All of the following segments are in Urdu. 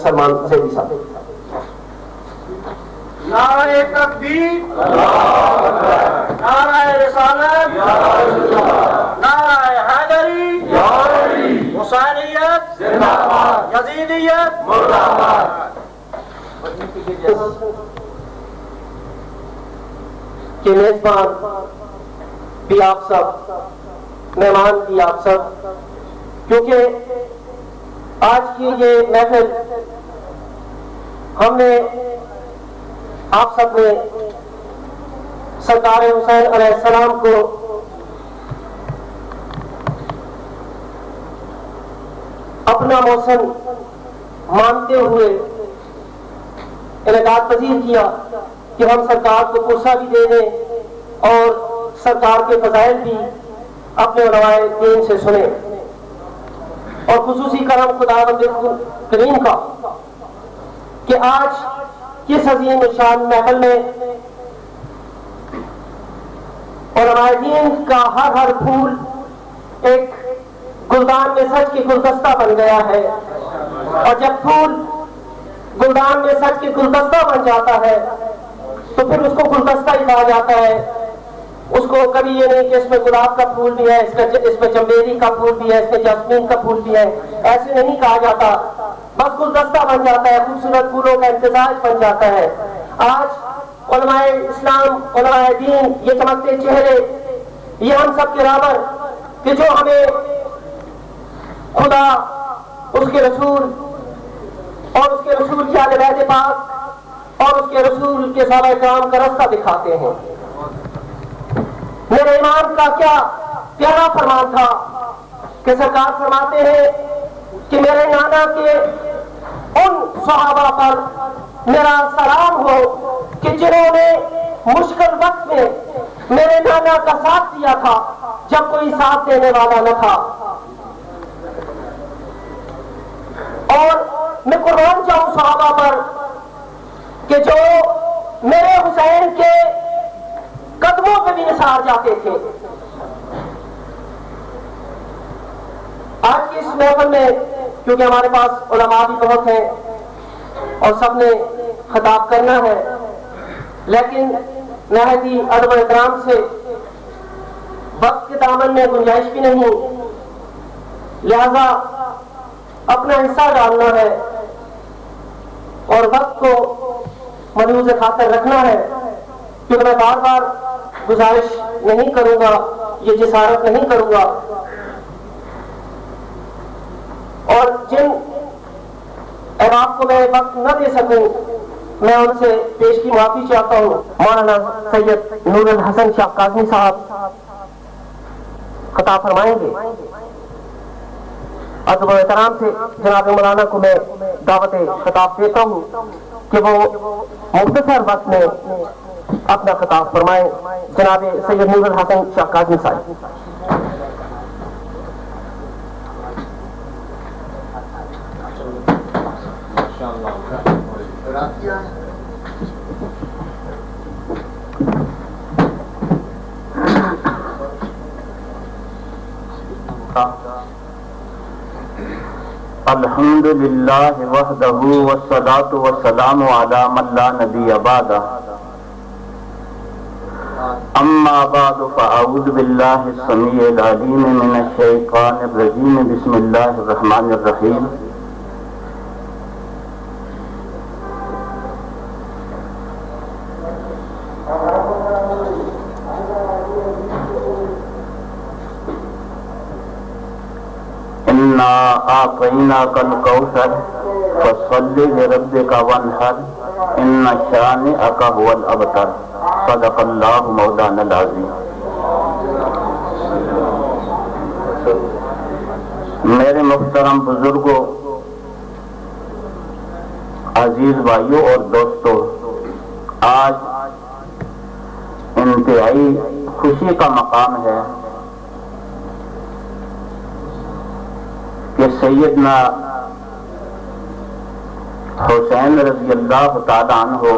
سلمان زیدی صاحب. نعرہ تکبیر، نعرہ رسالت، نعرہ حیدری، حسینیت، یزیدیت، کہ میزبان بھی آپ سب، مہمان بھی آپ سب، کیونکہ آج کی یہ محفل ہم نے آپ سب نے سرکار حسین علیہ السلام کو اپنا محسن مانتے ہوئے انعقاد پذیر کیا کہ ہم سرکار کو پرسہ بھی دے دیں اور سرکار کے فضائل بھی اپنے علماء دین سے سنیں، اور خصوصی کرم خداوند کریم کا کہ آج کس عظیم شان محفل میں علماء دین کا ہر پھول ایک گلدان میں سچ کے گلدستہ بن گیا ہے، اور جب پھول گلدان میں سچ کے گلدستہ بن جاتا ہے تو پھر اس کو گلدستہ ہی کہا جاتا ہے. اس کو کبھی یہ نہیں کہ اس میں گلاب کا پھول بھی ہے، اس میں چمیلی کا پھول بھی ہے، اس میں جاسمین کا پھول بھی ہے، ایسے نہیں کہا جاتا، بس گلدستہ بن جاتا ہے، خوبصورت پھولوں کا امتزاج بن جاتا ہے. آج علماء اسلام، علماء دین، یہ چمکتے چہرے، یہ ہم سب کے رابر کہ جو ہمیں خدا، اس کے رسول اور اس کے رسول کی اہل بیت پاک اور اس کے رسول کے صحابہ کرام کا راستہ دکھاتے ہیں. میرے امام کا کیا پیارا فرمان تھا کہ سرکار فرماتے ہیں کہ میرے نانا کے ان صحابہ پر میرا سلام ہو کہ جنہوں نے مشکل وقت میں میرے نانا کا ساتھ دیا تھا جب کوئی ساتھ دینے والا نہ تھا. اور میں قربان جاؤں صحابہ پر کہ جو میرے حسین کے قدموں پہ بھی نثار جاتے تھے. آج کی اس محفل میں کیونکہ ہمارے پاس علماء بھی بہت ہیں اور سب نے خطاب کرنا ہے، لیکن نہایت ہی ادب و احترام سے وقت کے دامن میں گنجائش بھی نہیں، لہذا اپنا حصہ ڈالنا ہے اور وقت کو ملحوظ خاطر رکھنا ہے، کیونکہ میں بار بار گزارش نہیں کروں گا، یہ جسارت نہیں کروں گا. اور جن احباب کو میں وقت نہ دے سکوں میں ان سے پیش کی معافی چاہتا ہوں. مولانا سید نور الحسن شاہ کاظمی صاحب خطاب فرمائیں گے. ادب و احترام سے جناب مولانا کو میں دعوت خطاب دیتا ہوں کہ وہ مختصر وقت میں اپنا خطاب فرمائیں. جناب سید نور الحسن شاہ کاظمی صاحب. الحمد للہ وحدہ والصلاۃ والسلام علی من لا نبی بعدہ. اما بعد فاعوذ باللہ السمیع العلیم من الشیطان الرجیم. بسم اللہ الرحمن الرحیم. انا اعطیناک الکوثر فصل لربک وانحر ان شانئک هو الابتر. صدق اللہ مولانا العظیم. میرے محترم بزرگوں، عزیز بھائیوں اور دوستوں، آج انتہائی خوشی کا مقام ہے کہ سیدنا حسین رضی اللہ تعالیٰ عنہ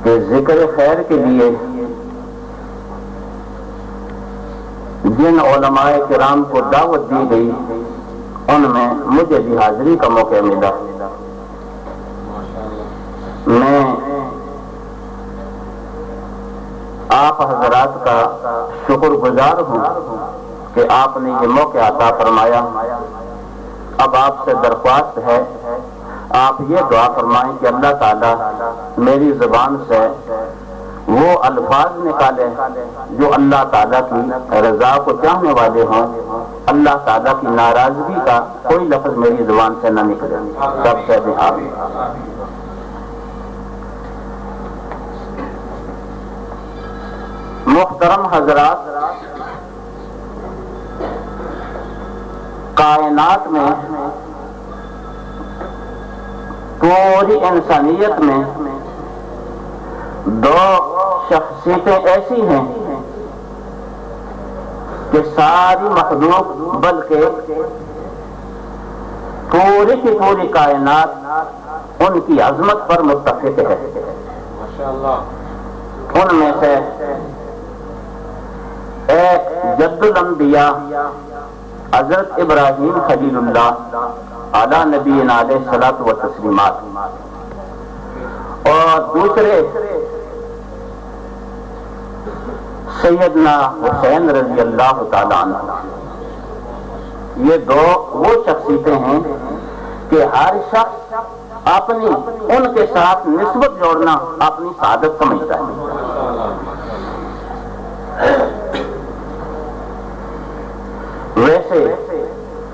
کہ ذکر خیر کے لیے جن علماء کرام کو دعوت دی گئی ان میں مجھے بھی حاضری کا موقع ملا۔ میں آپ حضرات کا شکر گزار ہوں کہ آپ نے یہ موقع عطا فرمایا۔ اب آپ سے درخواست ہے آپ یہ دعا فرمائیں کہ اللہ تعالیٰ میری زبان سے وہ الفاظ نکالے جو اللہ تعالیٰ کی رضا کو چاہنے والے ہوں، اللہ تعالیٰ کی ناراضگی کا کوئی لفظ میری زبان سے نہ نکلے۔ سب سے آمین۔ محترم حضرات، کائنات میں پوری انسانیت میں دو شخصیتیں ایسی ہیں کہ ساری مخلوق بلکہ پوری کی پوری کائنات ان کی عظمت پر متفق ہے۔ ان میں سے ایک جد الانبیاء حضرت ابراہیم خلیل اللہ علی نبینا علیہ الصلوۃ والتسلیمات، اور دوسرے سیدنا حسین رضی اللہ تعالی عنہ۔ یہ دو وہ شخصیتیں ہیں کہ ہر شخص اپنی ان کے ساتھ نسبت جوڑنا اپنی سعادت سمجھتا ہے۔ ویسے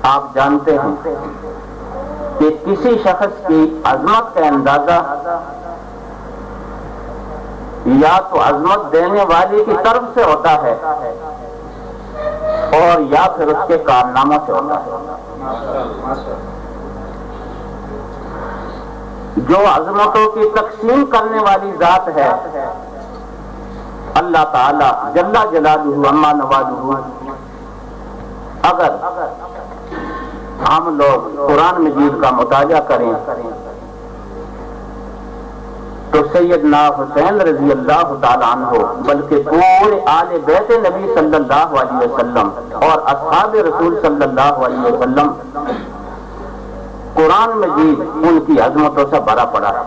آپ جانتے ہیں کہ کسی شخص کی عظمت کا اندازہ یا تو عظمت دینے والے کی طرف سے ہوتا ہے اور یا پھر اس کے کارناموں سے ہوتا ہے۔ جو عظمتوں کی تقسیم کرنے والی ذات ہے اللہ تعالی جل جلالہ عما نوالہ، اگر ہم لوگ قرآن مجید کا مطالعہ کریں تو سیدنا حسین رضی اللہ تعالی عنہ بلکہ پورے آل بیت نبی صلی اللہ علیہ وسلم اور اصحاب رسول صلی اللہ علیہ وسلم قرآن مجید ان کی عظمتوں سے بھرا پڑا ہے۔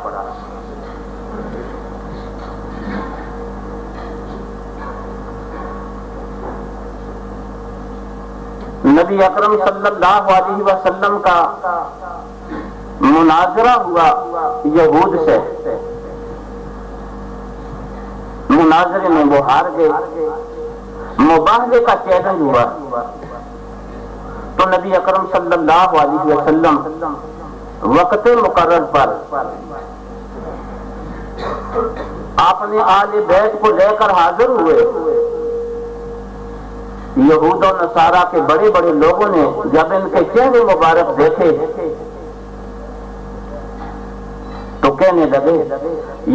نبی اکرم صلی اللہ علیہ وسلم کا مناظرہ ہوا یہود سے، مناظرے میں وہ ہار گئے، مباہلے کا چیلنج ہوا تو نبی اکرم صلی اللہ علیہ وسلم وقت مقرر پر اپنے آل بیت کو لے کر حاضر ہوئے۔ یہود و نصارہ کے بڑے بڑے لوگوں نے جب ان کے چہرے مبارک دیکھے تو کہنے لگے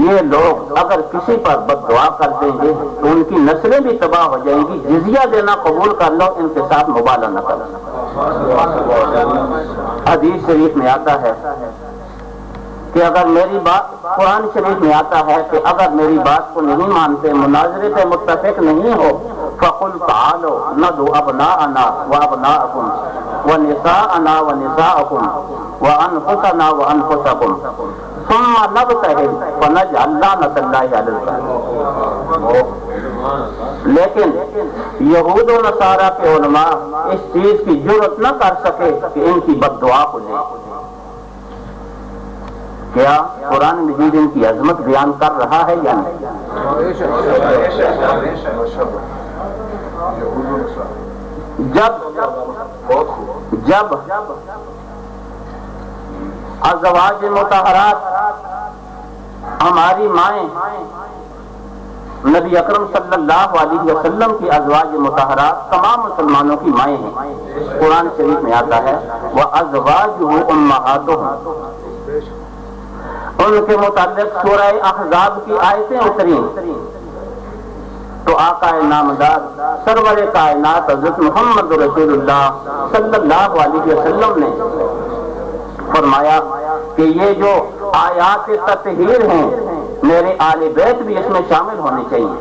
یہ لوگ اگر کسی پر بد دعا کر دیں گے تو ان کی نسلیں بھی تباہ ہو جائیں گی، جزیہ دینا قبول کر لو، ان کے ساتھ مبالغہ نہ کرو۔ حدیث شریف میں آتا ہے کہ اگر میری بات، قرآن شریف میں آتا ہے کہ اگر میری بات کو نہیں مانتے، مناظرے پہ متفق نہیں ہو، فَقُلْ تَعَالَوْا نَدْعُ أَبْنَاءَنَا وَأَبْنَاءَكُمْ وَنِسَاءَنَا وَنِسَاءَكُمْ وَأَنفُسَنَا وَأَنفُسَكُمْ ثُمَّ نَبْتَهِلْ فَنَجْعَلْ لَعْنَةَ اللَّهِ عَلَى الْكَاذِبِينَ۔ لیکن یہود و نصارہ کے علماء اس چیز کی جرأت نہ کر سکے کہ ان کی بد دعا کو لے۔ کیا قرآن مجید ان کی عظمت بیان کر رہا ہے یا نہیں؟ جب ازواج مطہرات ہماری مائیں، نبی اکرم صلی اللہ علیہ وسلم کی ازواج مطہرات تمام مسلمانوں کی مائیں ہیں۔ قرآن شریف میں آتا ہے وَأَزْوَاجُهُ أُمَّهَاتُهُمْ، ان کے متعلق سورہ احزاب کی آیتیں اتری تو آقا نامدار سرور کائنات حضرت محمد رسول اللہ صلی اللہ علیہ وسلم نے فرمایا کہ یہ جو آیات تطہیر ہیں میرے آل بیت بھی اس میں شامل ہونے چاہیے۔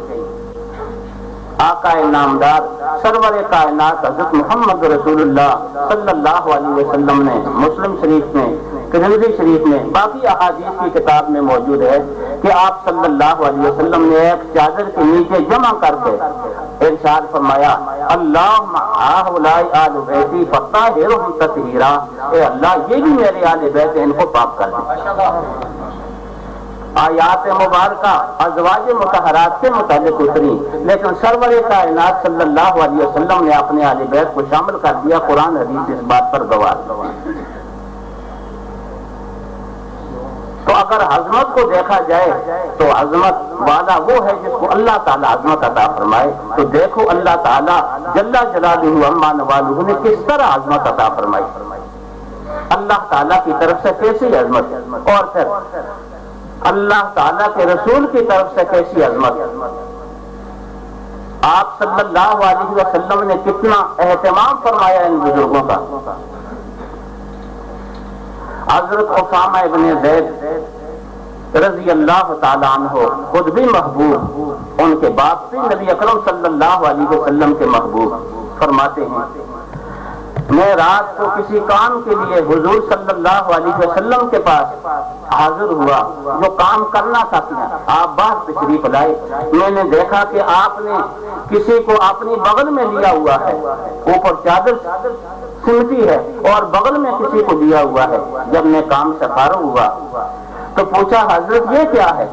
آقا نامدار سرور کائنات حضرت محمد رسول اللہ صلی اللہ علیہ وسلم نے مسلم شریف میں، ترمذی شریف میں، باقی احادیث کی کتاب میں موجود ہے کہ آپ صلی اللہ علیہ وسلم نے ایک چادر کے نیچے جمع کر کے ارشاد فرمایا اللہم ہؤلاء آل بیتی فطہرہم تطہیرا، اے اللہ یہ بھی میرے آل بیت ہیں، ان کو پاک کر دیں۔ آیات مبارکہ ازواج مطہرات سے متعلق اتری، لیکن سرور کائنات صلی اللہ علیہ وسلم نے اپنے آل بیت کو شامل کر دیا۔ قرآن حدیث اس بات پر گواہ۔ تو اگر عظمت کو دیکھا جائے تو عظمت والا وہ ہے جس کو اللہ تعالیٰ عظمت عطا فرمائے۔ تو دیکھو اللہ تعالیٰ جل جلالہ عما نوالہ نے کس طرح عظمت عطا فرمائی، اللہ تعالیٰ کی طرف سے کیسی عظمت، اور پھر اللہ تعالیٰ کے رسول کی طرف سے کیسی عظمت۔ آپ صلی اللہ علیہ وسلم نے کتنا اہتمام فرمایا ان بزرگوں کا۔ حضرت اسامہ ابن زید رضی اللہ تعالیٰ عنہ خود بھی محبوب، ان کے باپ بھی نبی اکرم صلی اللہ علیہ وسلم کے محبوب، فرماتے ہیں میں رات کو کسی کام کے لیے حضور صلی اللہ علیہ وسلم کے پاس حاضر ہوا، جو کام کرنا تھا آپ باہر تشریف لائے، میں نے دیکھا کہ آپ نے کسی کو اپنی بغل میں لیا ہوا ہے، اوپر چادر سمٹی ہے اور بغل میں کسی کو لیا ہوا ہے۔ جب میں کام سے فارغ ہوا تو پوچھا حضرت یہ کیا ہے؟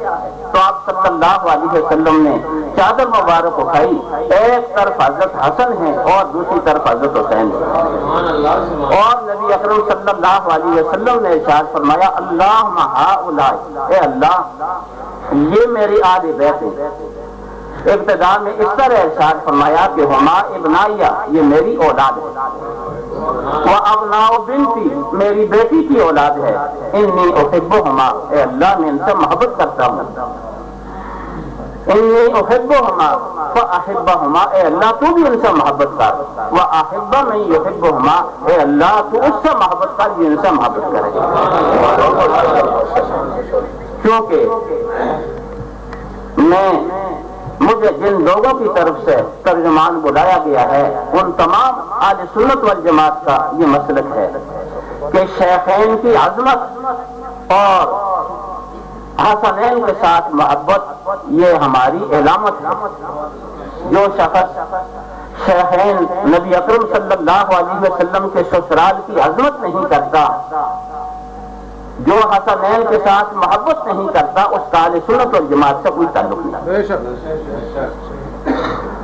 تو آپ صلی اللہ علیہ وسلم نے چادر مبارک اٹھائی، ایک طرف حضرت حسن ہے اور دوسری طرف حضرت حسین ہے، اور نبی اکرم صلی اللہ علیہ وسلم نے ارشاد فرمایا اللہم ہؤلاء، اے اللہ یہ میری آل بیت ہیں۔ ابتدا میں اس طرح ارشاد فرمایا کہ ہما ابنائیہ، یہ میری اولاد ہے، وابناء بنتی، میری بیٹی کی اولاد ہے، انی احبہما، اے اللہ میں ان سے محبت کرتا ہوں، انی احبہما فاحبہما، اے اللہ تو بھی ان سے محبت کر، واحب من یحبہما، اے اللہ تو اس سے محبت کر جو ان سے محبت کرے۔ کیونکہ مجھے جن لوگوں کی طرف سے ترجمان بلایا گیا ہے ان تمام اہل سنت والجماعت کا یہ مسلک ہے کہ شیخین کی عظمت اور حسنین کے ساتھ محبت یہ ہماری علامت ہے۔ جو شخص شیخین نبی اکرم صلی اللہ علیہ وسلم کے سسرال کی عظمت نہیں کرتا، جو حسنین کے ساتھ محبت نہیں کرتا، اس کا اہل سنت اور جماعت سے کوئی تعلق نہیں۔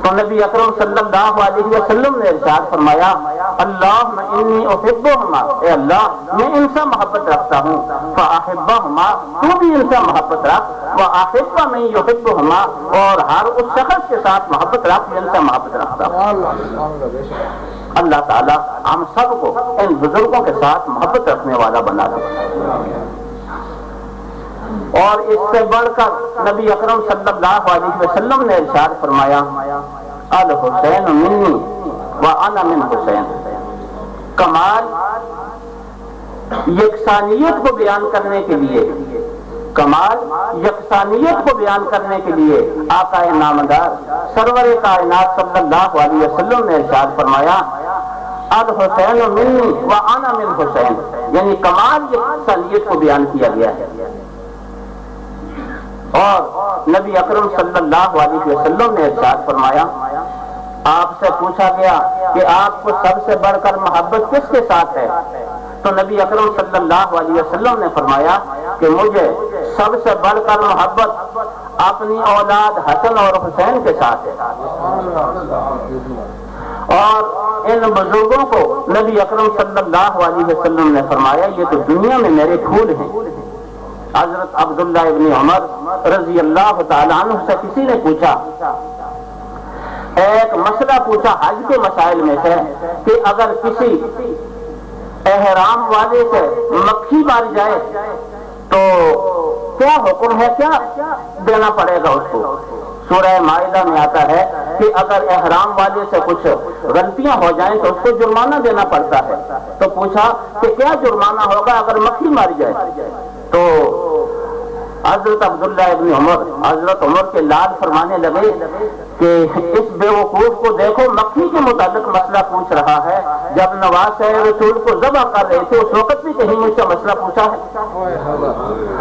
تو نبی اکرم صلی اللہ علیہ وسلم نے ارشاد فرمایا اللہم انی احبہما، اے اللہ میں ان سے محبت رکھتا ہوں، فاحبہما تو بھی ان سے محبت رکھ، واحب من یحبہما اور ہر اس شخص کے ساتھ محبت رکھ جن سے محبت رکھتا ہوں۔ اللہ تعالیٰ ہم سب کو ان بزرگوں کے ساتھ محبت رکھنے والا بنا دے۔ اور اس سے بڑھ کر نبی اکرم صلی اللہ علیہ وسلم نے ارشاد فرمایا الحسین منی وانا من حسین۔ کمال یکسانیت کو بیان کرنے کے لیے، کمال یکسانیت کو بیان کرنے کے لیے آقا نامدار سرور کائنات صلی اللہ علیہ وسلم نے ارشاد فرمایا الحسین منی وانا من حسین، یعنی کمال یکسانیت کو بیان کیا گیا ہے۔ اور نبی اکرم صلی اللہ علیہ وسلم نے ارشاد فرمایا آپ سے پوچھا گیا کہ آپ کو سب سے بڑھ کر محبت کس کے ساتھ ہے؟ تو نبی اکرم صلی اللہ علیہ وسلم نے فرمایا کہ مجھے سب سے بڑھ کر محبت اپنی اولاد حسن اور حسین کے ساتھ ہے۔ اور ان بزرگوں کو نبی اکرم صلی اللہ علیہ وسلم نے فرمایا یہ تو دنیا میں میرے پھول ہیں۔ حضرت عبداللہ ابن عمر رضی اللہ تعالیٰ عنہ سے کسی نے پوچھا، ایک مسئلہ پوچھا حج کے مسائل میں سے کہ اگر کسی احرام والے سے مکھی مار جائے تو کیا حکم ہے، کیا دینا پڑے گا اس کو؟ سورہ مائدہ میں آتا ہے کہ اگر احرام والے سے کچھ غلطیاں ہو جائیں تو اس کو جرمانہ دینا پڑتا ہے۔ تو پوچھا کہ کیا جرمانہ ہوگا اگر مکھی ماری جائے؟ تو حضرت عبداللہ ابن عمر حضرت عمر کے لال فرمانے لگے کہ اس بیوقوف کو دیکھو، مکھی کے متعلق مسئلہ پوچھ رہا ہے، جب نواز رسول کو ذبح کر رہے تھے اس وقت بھی کہیں مجھ سے مسئلہ پوچھا ہے؟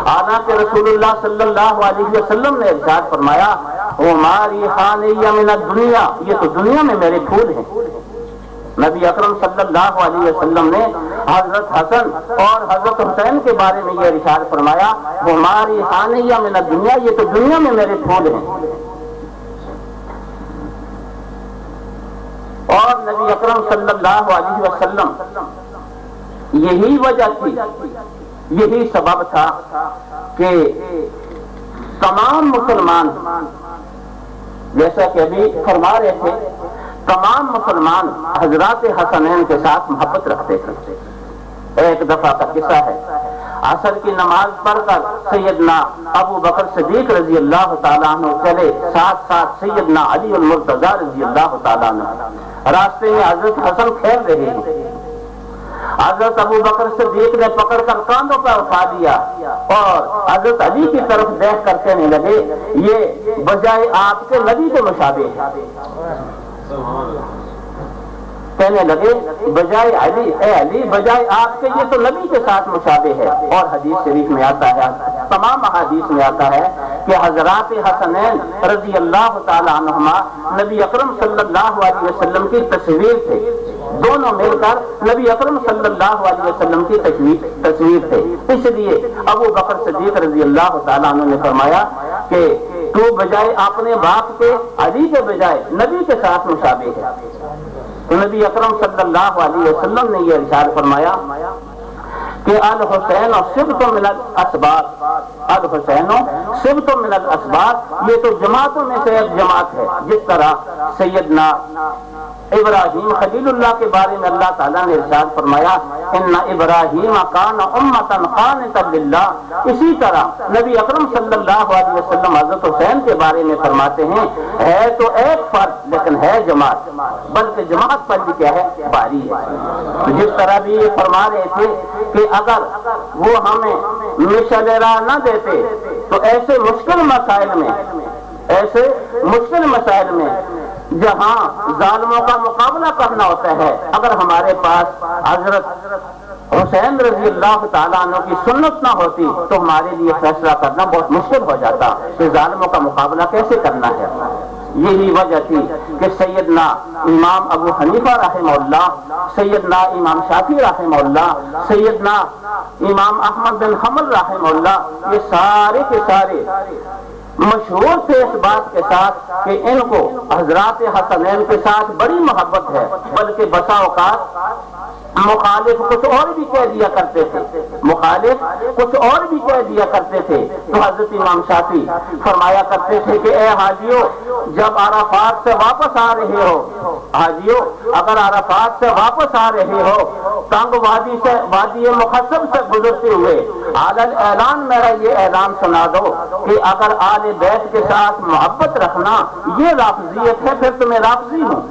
حالانکہ رسول اللہ صلی اللہ علیہ وسلم نے ارشاد فرمایا ہماری خانیہ من الدنیا، یہ تو دنیا میں میرے پھول ہیں۔ نبی اکرم صلی اللہ علیہ وسلم نے حضرت حسن اور حضرت حسین کے بارے میں یہ ارشاد فرمایا ہماری خانیہ من الدنیا، یہ تو دنیا میں میرے پھول ہیں۔ اور نبی اکرم صلی اللہ علیہ وسلم یہی وجہ تھی، یہی سبب تھا کہ تمام مسلمان، جیسا کہ ابھی فرما رہے تھے، تمام مسلمان حضرات حسنین کے ساتھ محبت رکھتے تھے۔ ایک دفعہ کا قصہ ہے، عصر کی نماز پڑھ کر سیدنا ابو بکر صدیق رضی اللہ تعالیٰ عنہ چلے، ساتھ ساتھ سیدنا علی المرتضیٰ رضی اللہ تعالیٰ عنہ۔ راستے میں حضرت حسن کھیل رہے ہیں، حضرت ابو بکر صدیق نے پکڑ کر کاندھوں پر اٹھا دیا اور حضرت علی کی طرف دیکھ کر کہنے لگے یہ بجائے آپ کے نبی کے مشابہ ہے۔ کہنے لگے بجائے علی، اے علی بجائے آپ کے یہ تو نبی کے ساتھ مشابہ ہے۔ اور حدیث شریف میں آتا ہے، تمام احادیث میں آتا ہے کہ حضرات حسنین رضی اللہ تعالی عنہما نبی اکرم صلی اللہ علیہ وسلم کی تصویر تھے، دونوں مل کر نبی اکرم صلی اللہ علیہ وسلم کی تصویر تھے۔ اس لیے ابو بکر صدیق رضی اللہ تعالیٰ عنہ نے فرمایا کہ تو بجائے اپنے باپ کے علی کے بجائے نبی کے ساتھ مشابہ ہے۔ تو نبی اکرم صلی اللہ علیہ وسلم نے یہ ارشاد فرمایا کہ الحسین صبت من الاسباط، الحسین صبت من الاسباط، یہ تو جماعتوں میں سے ایک جماعت ہے۔ جس طرح سیدنا ابراہیم خلیل اللہ کے بارے میں اللہ تعالیٰ نے ارشاد فرمایا ان ابراہیم کان امۃ قانتا للہ، اسی طرح نبی اکرم صلی اللہ علیہ وسلم حضرت حسین کے بارے میں فرماتے ہیں ہے تو ایک فرد لیکن ہے جماعت، بلکہ جماعت پر بھی کیا ہے باری ہے۔ جس طرح بھی یہ فرما رہے تھے کہ اگر وہ ہمیں مشعل راہ نہ دیتے تو ایسے مشکل مسائل میں جہاں ظالموں کا مقابلہ کرنا ہوتا ہے، اگر ہمارے پاس حضرت حسین رضی اللہ تعالیٰ عنہ کی سنت نہ ہوتی تو ہمارے لیے فیصلہ کرنا بہت مشکل ہو جاتا کہ ظالموں کا مقابلہ کیسے کرنا ہے۔ یہی وجہ تھی کہ سیدنا امام ابو حنیفہ رحمہ اللہ، سیدنا امام شافعی رحمہ اللہ، سیدنا امام احمد بن حنبل رحمہ اللہ، یہ سارے کے سارے مشہور تھے اس بات کے ساتھ کہ ان کو حضرات حسنین کے ساتھ بڑی محبت ہے، بلکہ بسا اوقات مخالف کچھ اور بھی کہہ دیا کرتے تھے، تو حضرت امام شافعی فرمایا کرتے تھے کہ اے حاجیوں جب عرفات سے واپس آ رہے ہو، حاجیوں اگر عرفات سے واپس آ رہے ہو، تنگ وادی مخصب سے گزرتے ہوئے عالل اعلان میرا یہ اعلان سنا دو کہ اگر آل بیت کے ساتھ محبت رکھنا یہ رافضیت ہے پھر تو میں رافضی ہوں۔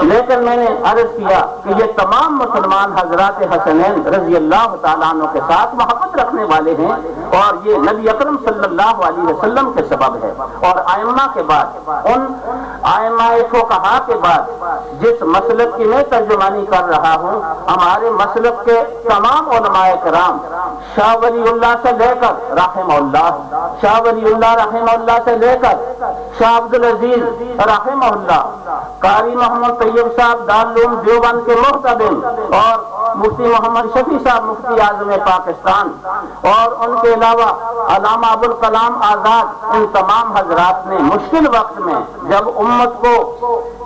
لیکن میں نے عرض کیا کہ یہ تمام مسلمان حضرات حسنین رضی اللہ تعالیٰ عنہ کے ساتھ محبت رکھنے والے ہیں اور یہ نبی اکرم صلی اللہ علیہ وسلم کے سبب ہے۔ اور ائمہ کے بعد، ان ائمہ فقہا کے بعد جس مسلک کی میں ترجمانی کر رہا ہوں، ہمارے مسلک کے تمام علماء کرام شاہ ولی اللہ سے لے کر رحمہ اللہ سے لے کر شاہ عبدالعزیز رحمہ اللہ، قاری محمد طیب صاحب دارالعلوم دیوبند کے محتدم اور مفتی محمد شفیع صاحب مفتی اعظم پاکستان، اور ان کے علاوہ علامہ ابوالکلام آزاد، ان تمام حضرات نے مشکل وقت میں جب امت کو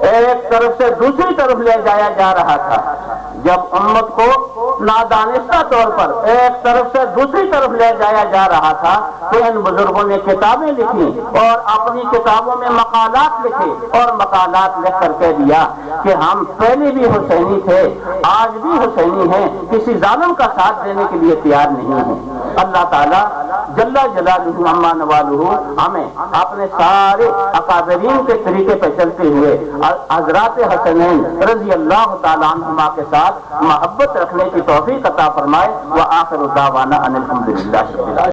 ایک طرف سے دوسری طرف لے جایا جا رہا تھا، جب امت کو نادانستہ طور پر ایک طرف سے دوسری طرف لے جایا جا رہا تھا، تو ان بزرگوں نے کتابیں لکھی اور اپنی کتابوں میں مقالات لکھے اور مقالات لکھ کر کہہ دیا کہ ہم پہلے بھی حسینی تھے، آج بھی حسینی ہیں، کسی ظالم کا ساتھ دینے کے لیے تیار نہیں ہیں۔ اللہ تعالیٰ جل جلالہ عما نوالہ ہمیں اپنے سارے اکابرین کے طریقے پہ چلتے ہوئے حضرات حسنین رضی اللہ تعالیٰ عنہما کے ساتھ محبت رکھنے کی توفیق عطا فرمائے۔ وآخر دعوانا ان الحمدللہ رب العالمین۔